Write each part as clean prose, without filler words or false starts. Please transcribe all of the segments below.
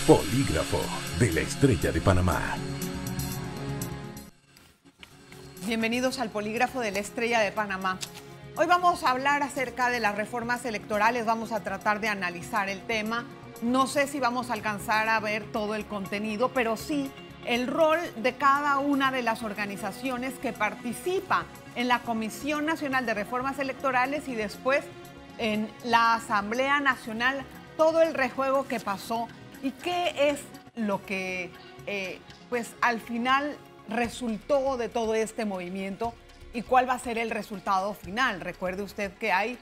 Polígrafo de la Estrella de Panamá. Bienvenidos al Polígrafo de la Estrella de Panamá. Hoy vamos a hablar acerca de las reformas electorales, vamos a tratar de analizar el tema. No sé si vamos a alcanzar a ver todo el contenido, pero sí el rol de cada una de las organizaciones que participa en la Comisión Nacional de Reformas Electorales y después en la Asamblea Nacional, todo el rejuego que pasó y qué es lo que pues al final resultó de todo este movimiento y cuál va a ser el resultado final. Recuerde usted que hay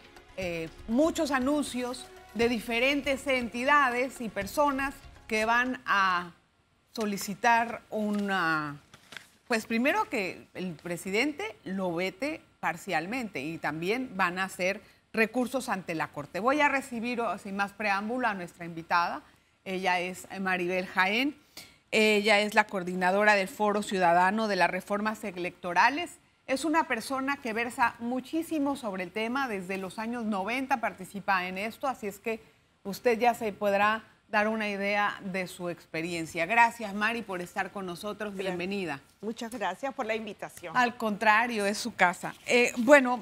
muchos anuncios de diferentes entidades y personas que van a solicitar una, pues primero que el presidente lo vete parcialmente y también van a hacer recursos ante la Corte. Voy a recibir sin más preámbulo a nuestra invitada. Ella es Maribel Jaén. Ella es la coordinadora del Foro Ciudadano de las Reformas Electorales. Es una persona que versa muchísimo sobre el tema. Desde los años 90 participa en esto, así es que usted ya se podrá dar una idea de su experiencia. Gracias, Mari, por estar con nosotros. Bienvenida. Muchas gracias por la invitación. Al contrario, es su casa. Bueno,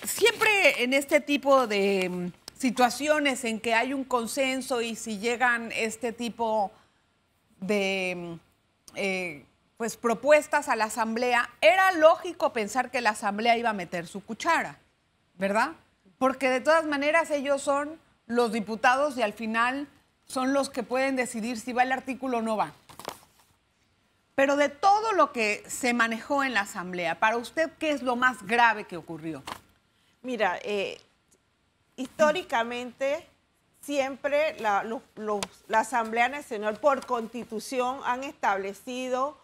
siempre en este tipo de situaciones en que hay un consenso y si llegan este tipo de pues propuestas a la Asamblea, era lógico pensar que la Asamblea iba a meter su cuchara, ¿verdad? Porque de todas maneras ellos son los diputados y al final son los que pueden decidir si va el artículo o no va. Pero de todo lo que se manejó en la Asamblea, para usted, ¿qué es lo más grave que ocurrió? Mira, históricamente siempre la Asamblea Nacional por Constitución han establecido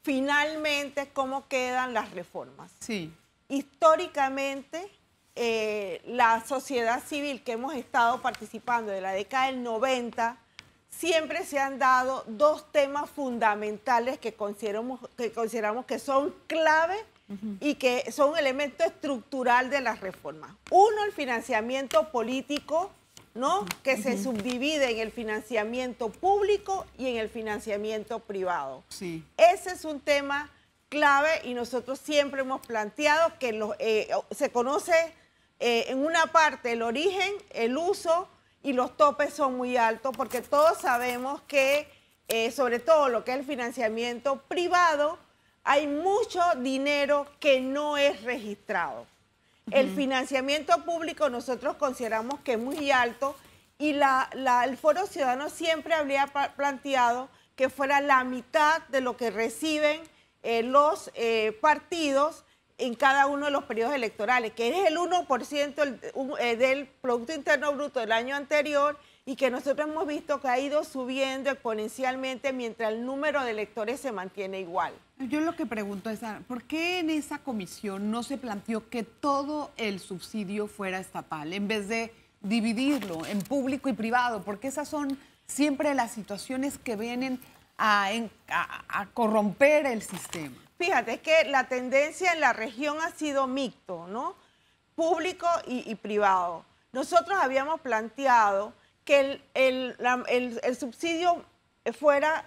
finalmente cómo quedan las reformas. Sí. Históricamente, la sociedad civil que hemos estado participando de la década del 90, siempre se han dado dos temas fundamentales que consideramos que son clave y que son un elemento estructural de las reformas. Uno, el financiamiento político, ¿no? Que se subdivide en el financiamiento público y en el financiamiento privado. Sí. Ese es un tema clave y nosotros siempre hemos planteado que se conoce en una parte el origen, el uso y los topes son muy altos porque todos sabemos que sobre todo lo que es el financiamiento privado, hay mucho dinero que no es registrado. El financiamiento público nosotros consideramos que es muy alto y el Foro Ciudadano siempre habría planteado que fuera la mitad de lo que reciben los partidos en cada uno de los periodos electorales, que es el 1% del Producto Interno Bruto del año anterior y que nosotros hemos visto que ha ido subiendo exponencialmente mientras el número de electores se mantiene igual. Yo lo que pregunto es, ¿por qué en esa comisión no se planteó que todo el subsidio fuera estatal en vez de dividirlo en público y privado? Porque esas son siempre las situaciones que vienen a corromper el sistema. Fíjate, es que la tendencia en la región ha sido mixto, ¿no? Público y privado. Nosotros habíamos planteado que el subsidio fuera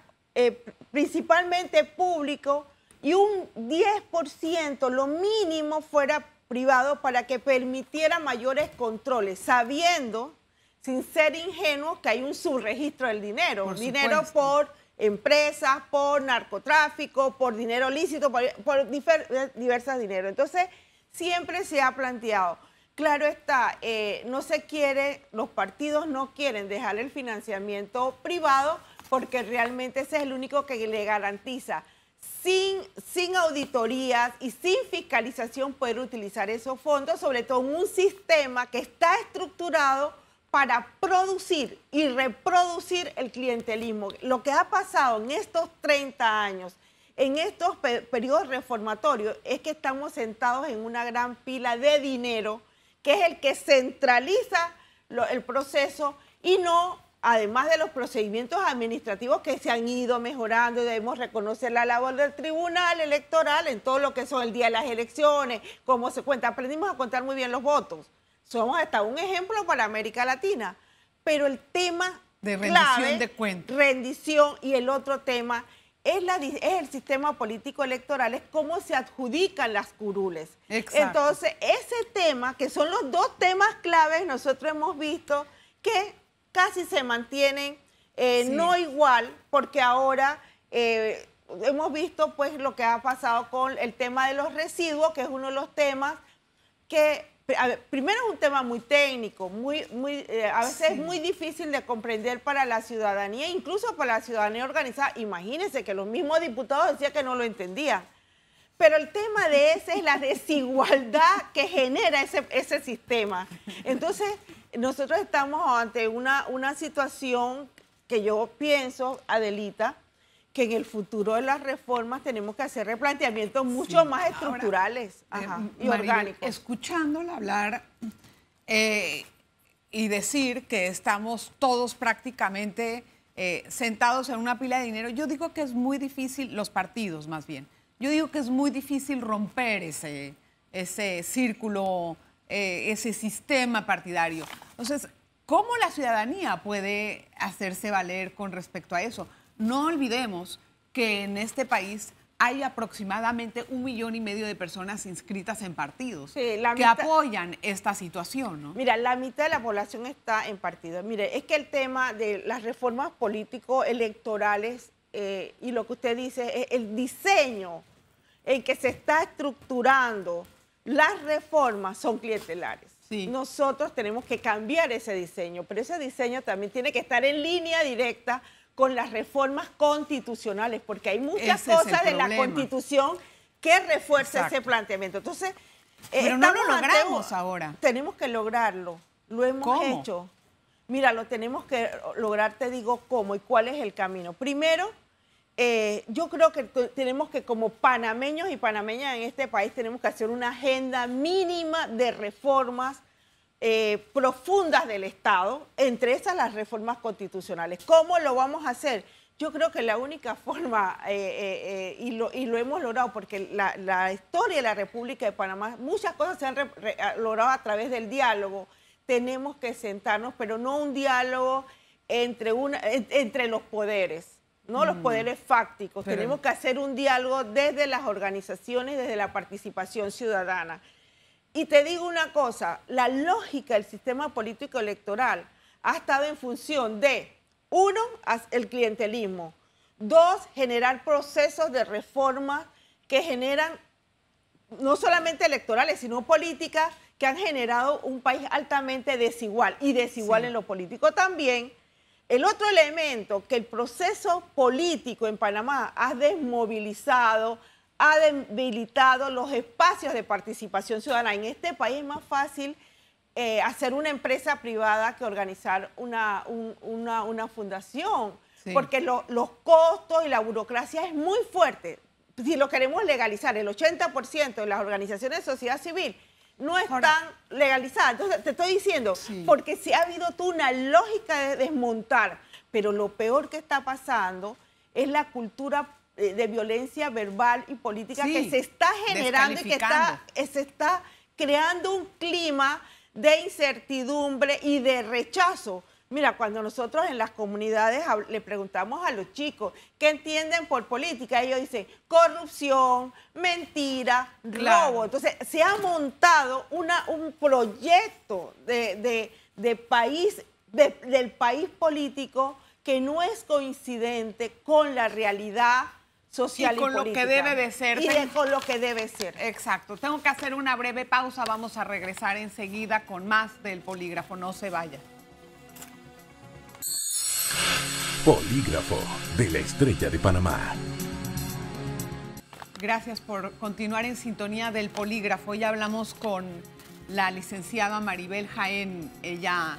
principalmente público y un 10%, lo mínimo, fuera privado para que permitiera mayores controles, sabiendo, sin ser ingenuos, que hay un subregistro del dinero. Dinero por empresas, por narcotráfico, por dinero lícito, por diversas dineros. Entonces, siempre se ha planteado, claro está, no se quiere, los partidos no quieren dejar el financiamiento privado porque realmente ese es el único que le garantiza sin auditorías y sin fiscalización poder utilizar esos fondos, sobre todo en un sistema que está estructurado para producir y reproducir el clientelismo. Lo que ha pasado en estos 30 años, en estos periodos reformatorios, es que estamos sentados en una gran pila de dinero, que es el que centraliza el proceso y no, además de los procedimientos administrativos que se han ido mejorando, debemos reconocer la labor del Tribunal Electoral en todo lo que son el día de las elecciones, cómo se cuenta. Aprendimos a contar muy bien los votos. Somos hasta un ejemplo para América Latina. Pero el tema De rendición clave, de cuentas. rendición, y el otro tema es el sistema político electoral, es cómo se adjudican las curules. Exacto. Entonces, ese tema, que son los dos temas claves, nosotros hemos visto que casi se mantienen no igual, porque ahora hemos visto pues lo que ha pasado con el tema de los residuos, que es uno de los temas que, a ver, primero es un tema muy técnico, a veces es muy difícil de comprender para la ciudadanía, incluso para la ciudadanía organizada. Imagínense que los mismos diputados decían que no lo entendían. Pero el tema de ese es la desigualdad que genera ese sistema. Entonces, nosotros estamos ante una situación que yo pienso, Adelita, que en el futuro de las reformas tenemos que hacer replanteamientos mucho más estructurales y Maribel, orgánicos. Escuchándola hablar y decir que estamos todos prácticamente sentados en una pila de dinero, yo digo que es muy difícil, los partidos más bien, yo digo que es muy difícil romper ese círculo, ese sistema partidario. Entonces, ¿cómo la ciudadanía puede hacerse valer con respecto a eso? No olvidemos que en este país hay aproximadamente 1,5 millones de personas inscritas en partidos que apoyan esta situación, ¿no? Mira, la mitad de la población está en partidos. Mire, es que el tema de las reformas político-electorales y lo que usted dice es el diseño en que se está estructurando las reformas son clientelares. Sí. Nosotros tenemos que cambiar ese diseño, pero ese diseño también tiene que estar en línea directa con las reformas constitucionales, porque hay muchas cosas de la Constitución que refuerzan ese planteamiento. Entonces, pero no lo logramos ahora. Tenemos que lograrlo, lo hemos hecho. Mira, lo tenemos que lograr, te digo cómo y cuál es el camino. Primero, yo creo que tenemos que, como panameños y panameñas en este país, tenemos que hacer una agenda mínima de reformas profundas del Estado, entre esas las reformas constitucionales. ¿Cómo lo vamos a hacer? Yo creo que la única forma, y lo hemos logrado, porque la historia de la República de Panamá, muchas cosas se han logrado a través del diálogo. Tenemos que sentarnos, pero no un diálogo entre los poderes, no los poderes fácticos. Tenemos que hacer un diálogo desde las organizaciones, desde la participación ciudadana. Y te digo una cosa, la lógica del sistema político electoral ha estado en función de, uno, el clientelismo, dos, generar procesos de reforma que generan, no solamente electorales, sino políticas que han generado un país altamente desigual, y desigual en lo político también. El otro elemento, que el proceso político en Panamá ha desmovilizado, ha debilitado los espacios de participación ciudadana. En este país es más fácil hacer una empresa privada que organizar una fundación, porque los costos y la burocracia es muy fuerte. Si lo queremos legalizar, el 80% de las organizaciones de sociedad civil no están legalizadas. Entonces, te estoy diciendo, porque si ha habido una lógica de desmontar, pero lo peor que está pasando es la cultura de violencia verbal y política que se está generando y que se está creando un clima de incertidumbre y de rechazo. Mira, cuando nosotros en las comunidades le preguntamos a los chicos qué entienden por política, ellos dicen corrupción, mentira, robo. Entonces, se ha montado un proyecto de país, del país político que no es coincidente con la realidad social y política. Lo que debe de ser. Con lo que debe ser. Exacto. Tengo que hacer una breve pausa. Vamos a regresar enseguida con más del Polígrafo. No se vaya. Polígrafo de la Estrella de Panamá. Gracias por continuar en sintonía del Polígrafo. Ya hablamos con la licenciada Maribel Jaén. Ella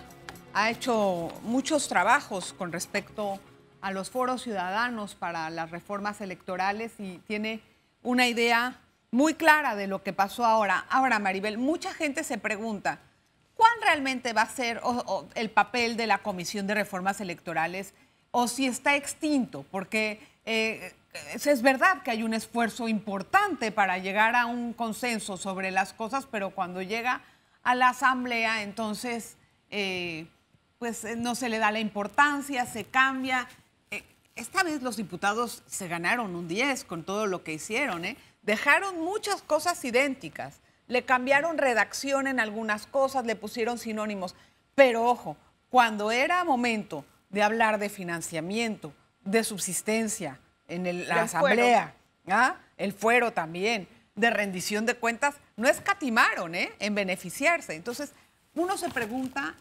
ha hecho muchos trabajos con respecto a los foros ciudadanos para las reformas electorales y tiene una idea muy clara de lo que pasó ahora. Ahora, Maribel, mucha gente se pregunta, ¿cuál realmente va a ser el papel de la Comisión de Reformas Electorales o si está extinto? Porque es verdad que hay un esfuerzo importante para llegar a un consenso sobre las cosas, pero cuando llega a la Asamblea, entonces pues no se le da la importancia, se cambia. Esta vez los diputados se ganaron un 10 con todo lo que hicieron, ¿eh? Dejaron muchas cosas idénticas, le cambiaron redacción en algunas cosas, le pusieron sinónimos, pero ojo, cuando era momento de hablar de financiamiento, de subsistencia en la asamblea, ¿ah? El fuero también, de rendición de cuentas, no escatimaron en beneficiarse. Entonces, uno se pregunta,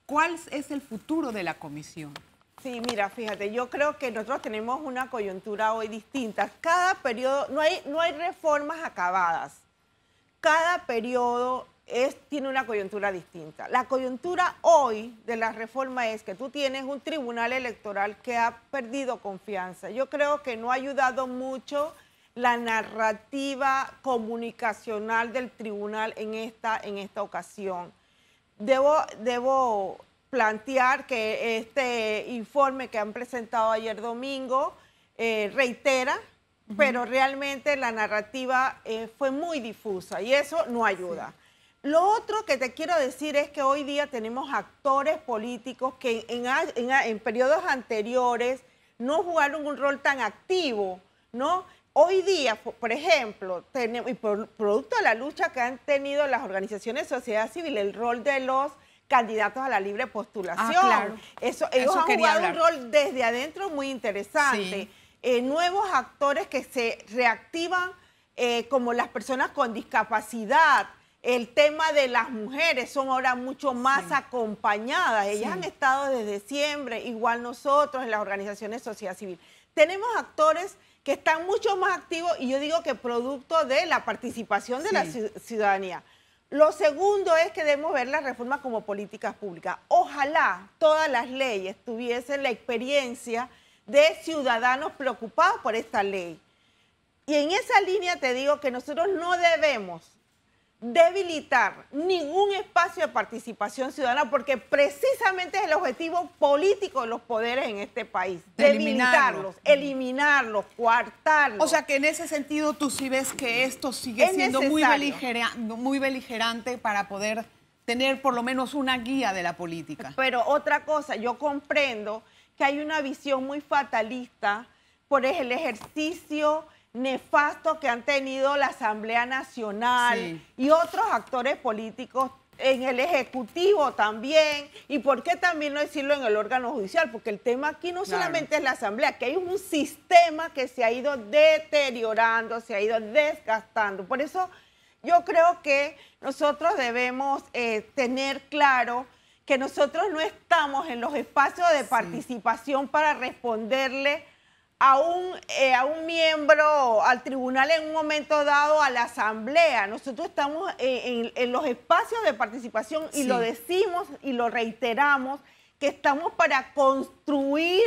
¿cuál es el futuro de la comisión? Sí, mira, fíjate, yo creo que nosotros tenemos una coyuntura hoy distinta. Cada periodo, no hay reformas acabadas. Cada periodo tiene una coyuntura distinta. La coyuntura hoy de la reforma es que tú tienes un tribunal electoral que ha perdido confianza. Yo creo que no ha ayudado mucho la narrativa comunicacional del tribunal en esta ocasión. Debo plantear que este informe que han presentado ayer domingo reitera, pero realmente la narrativa fue muy difusa y eso no ayuda. Sí. Lo otro que te quiero decir es que hoy día tenemos actores políticos que en periodos anteriores no jugaron un rol tan activo, ¿no? Hoy día, por ejemplo, tenemos, y producto de la lucha que han tenido las organizaciones de sociedad civil, el rol de los candidatos a la libre postulación. Ah, claro. Ellos han jugado un rol desde adentro muy interesante. Sí. Nuevos actores que se reactivan, como las personas con discapacidad. El tema de las mujeres son ahora mucho más acompañadas. Ellas han estado desde siempre, igual nosotros en las organizaciones de sociedad civil. Tenemos actores que están mucho más activos y yo digo que producto de la participación de la ciudadanía. Lo segundo es que debemos ver la reforma como políticas públicas. Ojalá todas las leyes tuviesen la experiencia de ciudadanos preocupados por esta ley. Y en esa línea te digo que nosotros no debemos debilitar ningún espacio de participación ciudadana porque precisamente es el objetivo político de los poderes en este país. Debilitarlos, eliminarlos, coartarlos. O sea que en ese sentido tú sí ves que esto sigue siendo muy beligerante para poder tener por lo menos una guía de la política. Pero otra cosa, yo comprendo que hay una visión muy fatalista por el ejercicio nefasto que han tenido la Asamblea Nacional y otros actores políticos en el Ejecutivo también, y por qué también no decirlo en el órgano judicial, porque el tema aquí no solamente es la Asamblea, que hay un sistema que se ha ido deteriorando, se ha ido desgastando. Por eso yo creo que nosotros debemos tener claro que nosotros no estamos en los espacios de participación para responderle a un miembro, al tribunal en un momento dado, a la asamblea. Nosotros estamos en los espacios de participación y lo decimos y lo reiteramos, que estamos para construir,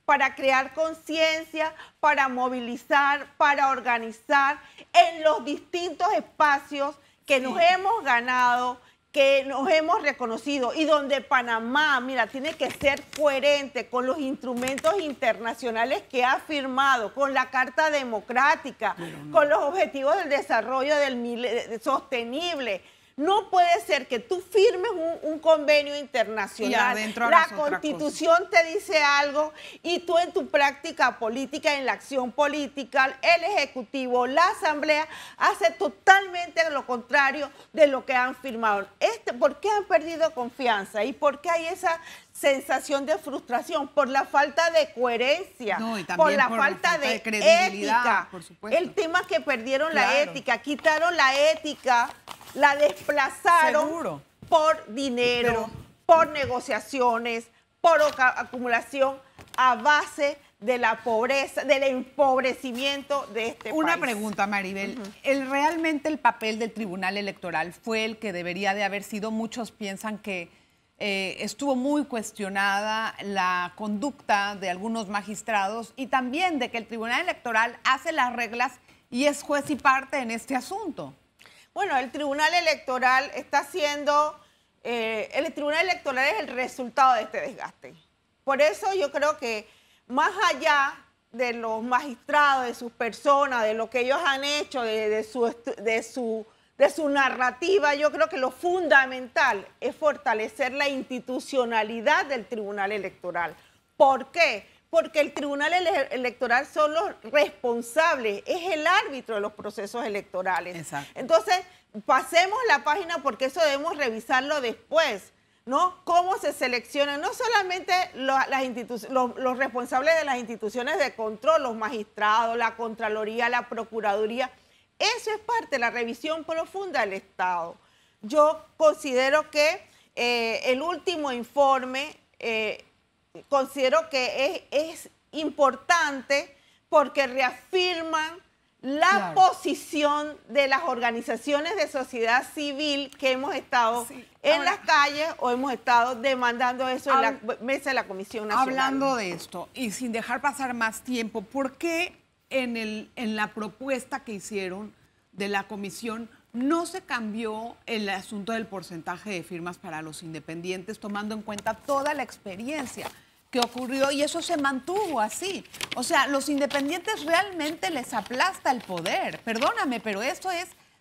para crear conciencia, para movilizar, para organizar en los distintos espacios que nos hemos ganado, que nos hemos reconocido y donde Panamá, mira, tiene que ser coherente con los instrumentos internacionales que ha firmado, con la Carta Democrática, con los Objetivos del Desarrollo Sostenible. No puede ser que tú firmes un convenio internacional, la Constitución te dice algo y tú en tu práctica política, en la acción política, el Ejecutivo, la Asamblea, hace totalmente lo contrario de lo que han firmado. ¿Por qué han perdido confianza? ¿Y por qué hay esa sensación de frustración? Por la falta de coherencia, por la falta de ética. Por supuesto. El tema que perdieron la ética, quitaron la ética, la desplazaron por dinero, por negociaciones, por acumulación a base de la pobreza, del empobrecimiento de este país. Una pregunta, Maribel. ¿Realmente el papel del Tribunal Electoral fue el que debería de haber sido? Muchos piensan que estuvo muy cuestionada la conducta de algunos magistrados y también de que el Tribunal Electoral hace las reglas y es juez y parte en este asunto. Bueno, el Tribunal Electoral está haciendo, el Tribunal Electoral es el resultado de este desgaste. Por eso yo creo que más allá de los magistrados, de sus personas, de lo que ellos han hecho, de su de su narrativa, yo creo que lo fundamental es fortalecer la institucionalidad del Tribunal Electoral. ¿Por qué? Porque el Tribunal Electoral son los responsables, es el árbitro de los procesos electorales. Exacto. Entonces, pasemos la página porque eso debemos revisarlo después, ¿no? Cómo se seleccionan, no solamente los responsables de las instituciones de control, los magistrados, la Contraloría, la Procuraduría. Eso es parte de la revisión profunda del Estado. Yo considero que el último informe, considero que es importante porque reafirman la posición de las organizaciones de sociedad civil que hemos estado en las calles o hemos estado demandando eso en la mesa de la Comisión Nacional. Hablando de esto, y sin dejar pasar más tiempo, ¿por qué en la propuesta que hicieron de la comisión no se cambió el asunto del porcentaje de firmas para los independientes, tomando en cuenta toda la experiencia que ocurrió y eso se mantuvo así? O sea, los independientes realmente les aplasta el poder. Perdóname, pero esto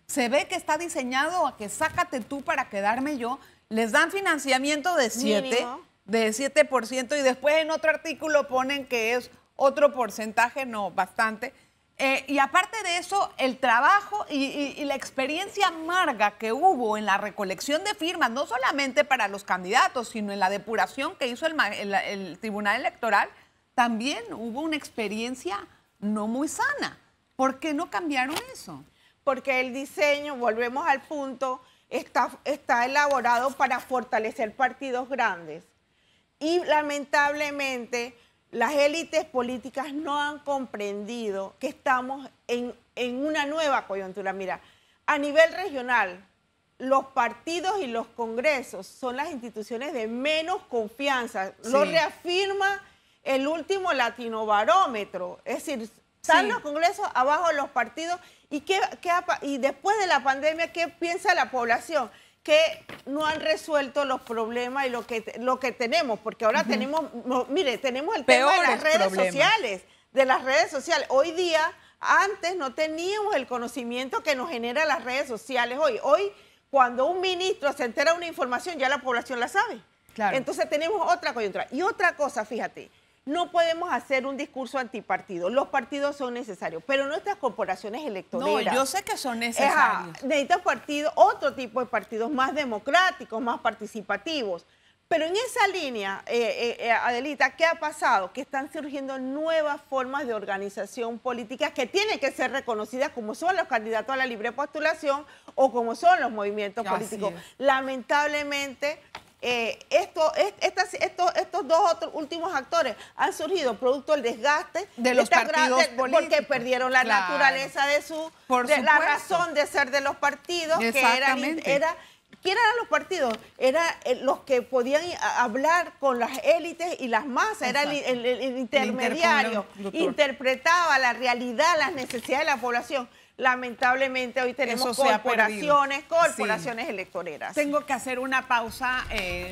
se ve que está diseñado a que sácate tú para quedarme yo. Les dan financiamiento de 7% y después en otro artículo ponen que es otro porcentaje, no, bastante. Y aparte de eso, el trabajo y la experiencia amarga que hubo en la recolección de firmas, no solamente para los candidatos, sino en la depuración que hizo el Tribunal Electoral, también hubo una experiencia no muy sana. ¿Por qué no cambiaron eso? Porque el diseño, volvemos al punto, está elaborado para fortalecer partidos grandes. Y lamentablemente las élites políticas no han comprendido que estamos en una nueva coyuntura. Mira, a nivel regional, los partidos y los congresos son las instituciones de menos confianza. Sí. Lo reafirma el último Latinobarómetro. Es decir, están los congresos abajo de los partidos. Y después de la pandemia, ¿qué piensa la población? Que no han resuelto los problemas y lo que tenemos, porque ahora tenemos el tema de las redes sociales, Hoy día, antes no teníamos el conocimiento que nos genera las redes sociales hoy. Cuando un ministro se entera de una información, ya la población la sabe. Claro. Entonces tenemos otra coyuntura. Y otra cosa, fíjate, no podemos hacer un discurso antipartido. Los partidos son necesarios, pero nuestras corporaciones electoreras... No, yo sé que son necesarios. Necesitan partidos, otro tipo de partidos más democráticos, más participativos. Pero en esa línea, Adelita, ¿qué ha pasado? Que están surgiendo nuevas formas de organización política que tienen que ser reconocidas como son los candidatos a la libre postulación o como son los movimientos políticos. Lamentablemente... estos dos otros últimos actores han surgido producto del desgaste de los partidos políticos, porque perdieron la naturaleza de la razón de ser de los partidos, que ¿quién eran los partidos? Eran los que podían hablar con las élites y las masas, era el intermediario, interpretaba la realidad, las necesidades de la población. Lamentablemente hoy tenemos corporaciones electoreras. Tengo que hacer una pausa,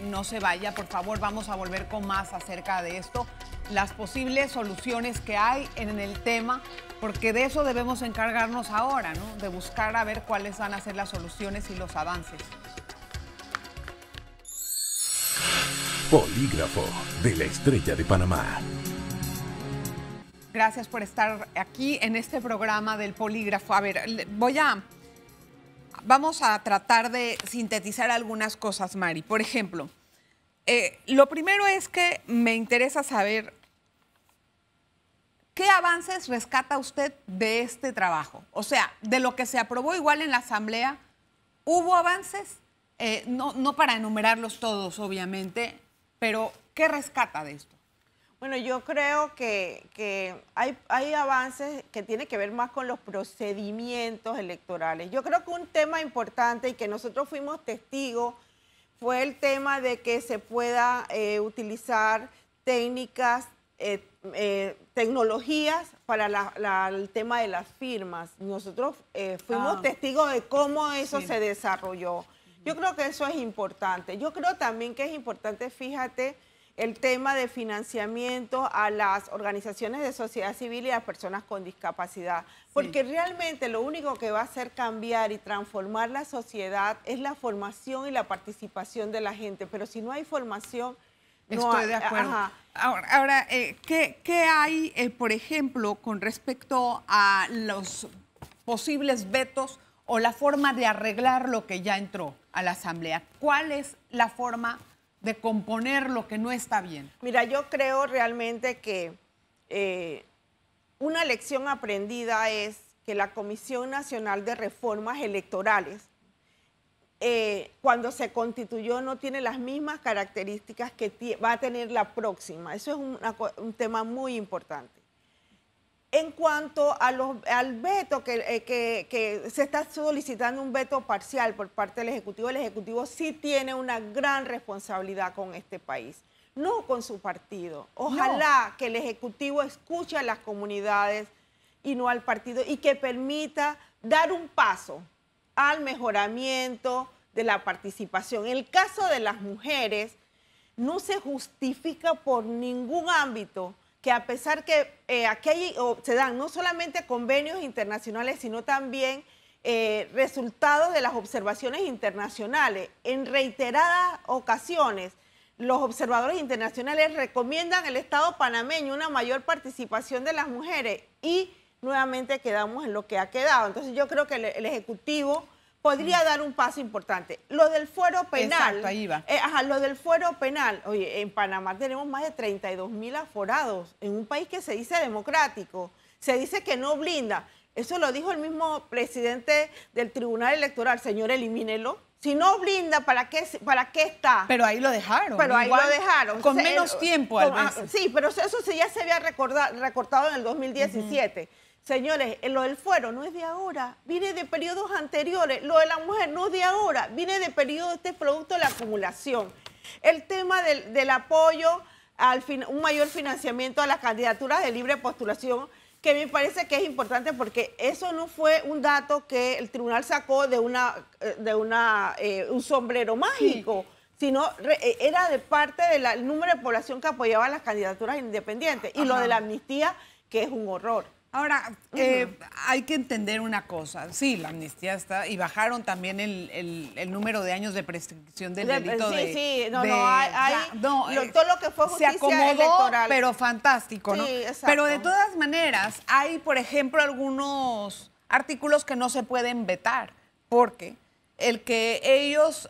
no se vaya, por favor, vamos a volver con más acerca de esto, las posibles soluciones que hay en el tema, porque de eso debemos encargarnos ahora, ¿no? De buscar a ver cuáles van a ser las soluciones y los avances. Polígrafo de la Estrella de Panamá. Gracias por estar aquí en este programa del Polígrafo. A ver, vamos a tratar de sintetizar algunas cosas, Mari. Por ejemplo, lo primero es que me interesa saber qué avances rescata usted de este trabajo. O sea, de lo que se aprobó igual en la Asamblea, ¿hubo avances? No para enumerarlos todos, obviamente, pero ¿qué rescata de esto? Bueno, yo creo que hay avances que tienen que ver más con los procedimientos electorales. Yo creo que un tema importante y que nosotros fuimos testigos fue el tema de que se pueda utilizar técnicas, tecnologías para el tema de las firmas. Nosotros fuimos testigos de cómo eso se desarrolló. Yo creo que eso es importante. Yo creo también que es importante, fíjate, el tema de financiamiento a las organizaciones de sociedad civil y a las personas con discapacidad. Porque realmente lo único que va a hacer cambiar y transformar la sociedad es la formación y la participación de la gente. Pero si no hay formación... Estoy de acuerdo. Ahora ¿qué hay, por ejemplo, con respecto a los posibles vetos o la forma de arreglar lo que ya entró a la Asamblea? ¿Cuál es la forma de componer lo que no está bien? Mira, yo creo realmente que una lección aprendida es que la Comisión Nacional de Reformas Electorales, cuando se constituyó, no tiene las mismas características que va a tener la próxima. Eso es un tema muy importante. En cuanto a al veto, que se está solicitando un veto parcial por parte del Ejecutivo sí tiene una gran responsabilidad con este país, no con su partido. Ojalá que el Ejecutivo escuche a las comunidades y no al partido y que permita dar un paso al mejoramiento de la participación. En el caso de las mujeres, no se justifica por ningún ámbito que a pesar que aquí se dan no solamente convenios internacionales, sino también resultados de las observaciones internacionales. En reiteradas ocasiones, los observadores internacionales recomiendan al Estado panameño una mayor participación de las mujeres y nuevamente quedamos en lo que ha quedado. Entonces yo creo que el Ejecutivo podría dar un paso importante. Lo del fuero penal. Exacto, ahí va. Lo del fuero penal. Oye, en Panamá tenemos más de 32.000 aforados, en un país que se dice democrático, se dice que no blinda. Eso lo dijo el mismo presidente del Tribunal Electoral, señor, elimínelo. Si no blinda, ¿para qué está? Pero ahí lo dejaron. Pero ahí lo dejaron. Con menos tiempo, a veces. Sí, pero eso sí ya se había recortado en el 2017. Señores, lo del fuero no es de ahora, viene de periodos anteriores. Lo de la mujer no es de ahora, viene de periodos, este producto de la acumulación. El tema del apoyo, un mayor financiamiento a las candidaturas de libre postulación, que me parece que es importante porque eso no fue un dato que el tribunal sacó de un sombrero mágico, sino era de parte del número de población que apoyaba las candidaturas independientes. Y lo de la amnistía, que es un horror. Ahora, hay que entender una cosa. Sí, la amnistía está, y bajaron también el número de años de prescripción del delito todo lo que fue justicia se acomodó, electoral. Pero fantástico, ¿no? Sí, exacto. Pero de todas maneras, hay, por ejemplo, algunos artículos que no se pueden vetar, porque el que ellos,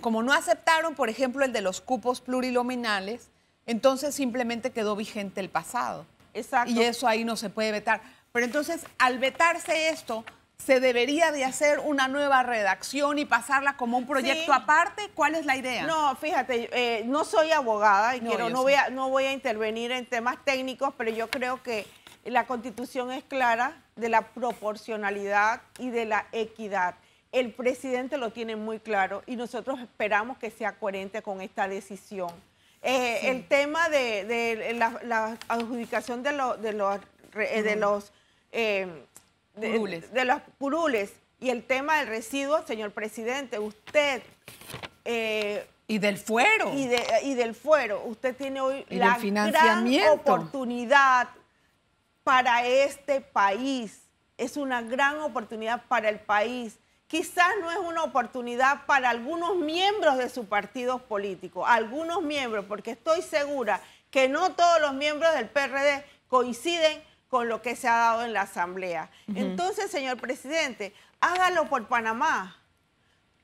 como no aceptaron, por ejemplo, el de los cupos plurinominales, entonces simplemente quedó vigente el pasado. Exacto. Y eso ahí no se puede vetar. Pero entonces, al vetarse esto, ¿se debería de hacer una nueva redacción y pasarla como un proyecto aparte? ¿Cuál es la idea? No, fíjate, no soy abogada y no voy a intervenir en temas técnicos, pero yo creo que la Constitución es clara de la proporcionalidad y de la equidad. El presidente lo tiene muy claro y nosotros esperamos que sea coherente con esta decisión. El tema de la adjudicación de los curules y el tema del residuo, señor presidente, usted... y del fuero. Y del fuero. Usted tiene hoy la gran oportunidad para este país. Es una gran oportunidad para el país. Quizás no es una oportunidad para algunos miembros de su partido político, algunos miembros, porque estoy segura que no todos los miembros del PRD coinciden con lo que se ha dado en la Asamblea. Entonces, señor presidente, hágalo por Panamá.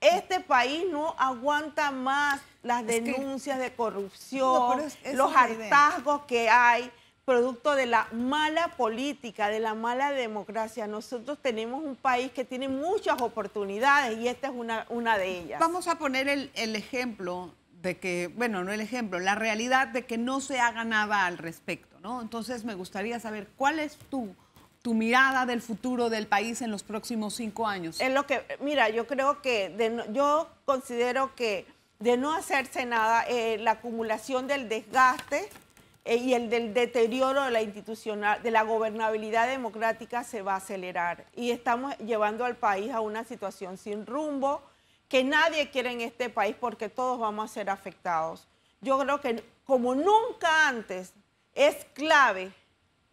Este país no aguanta más las denuncias de corrupción, los hartazgos que hay, producto de la mala política, de la mala democracia. Nosotros tenemos un país que tiene muchas oportunidades y esta es una de ellas. Vamos a poner el ejemplo de que, bueno, no el ejemplo, la realidad de que no se haga nada al respecto, ¿no? Entonces me gustaría saber cuál es tu mirada del futuro del país en los próximos 5 años. Es lo que, mira, yo creo que, yo considero que de no hacerse nada, la acumulación del desgaste y el del deterioro de la institucional, de la gobernabilidad democrática se va a acelerar. Y estamos llevando al país a una situación sin rumbo que nadie quiere en este país porque todos vamos a ser afectados. yo creo que como nunca antes es clave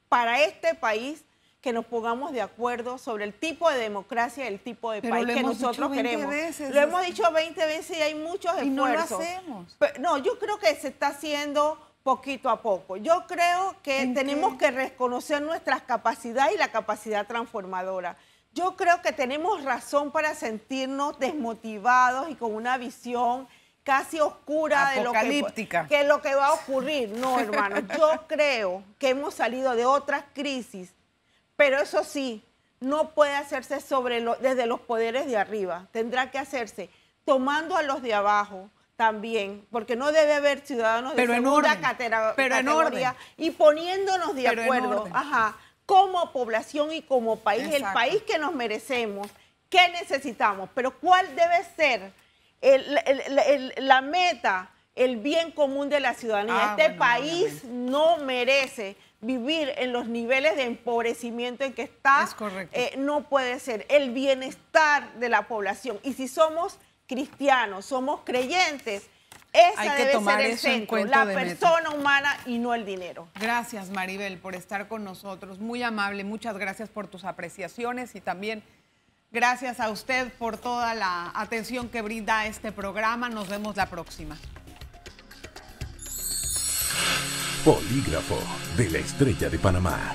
para este país que nos pongamos de acuerdo sobre el tipo de democracia y el tipo de país que nosotros queremos. Lo hemos dicho 20 veces y hay muchos esfuerzos. Y no lo hacemos. Pero, no, yo creo que se está haciendo poquito a poco. Yo creo que tenemos que reconocer nuestras capacidades y la capacidad transformadora. Yo creo que tenemos razón para sentirnos desmotivados y con una visión casi oscura de lo que va a ocurrir. No, hermano, yo creo que hemos salido de otras crisis, pero eso sí, no puede hacerse desde los poderes de arriba. Tendrá que hacerse tomando a los de abajo también, porque no debe haber ciudadanos de segunda categoría y poniéndonos de acuerdo, como población y como país, el país que nos merecemos, qué necesitamos, pero cuál debe ser la meta, el bien común de la ciudadanía. Este país no merece vivir en los niveles de empobrecimiento en que está. Es correcto. No puede ser el bienestar de la población. Y si somos cristianos, somos creyentes, esa debe ser el centro, la persona humana y no el dinero. Gracias, Maribel, por estar con nosotros. Muy amable, muchas gracias por tus apreciaciones y también gracias a usted por toda la atención que brinda a este programa. Nos vemos la próxima. Polígrafo de la Estrella de Panamá.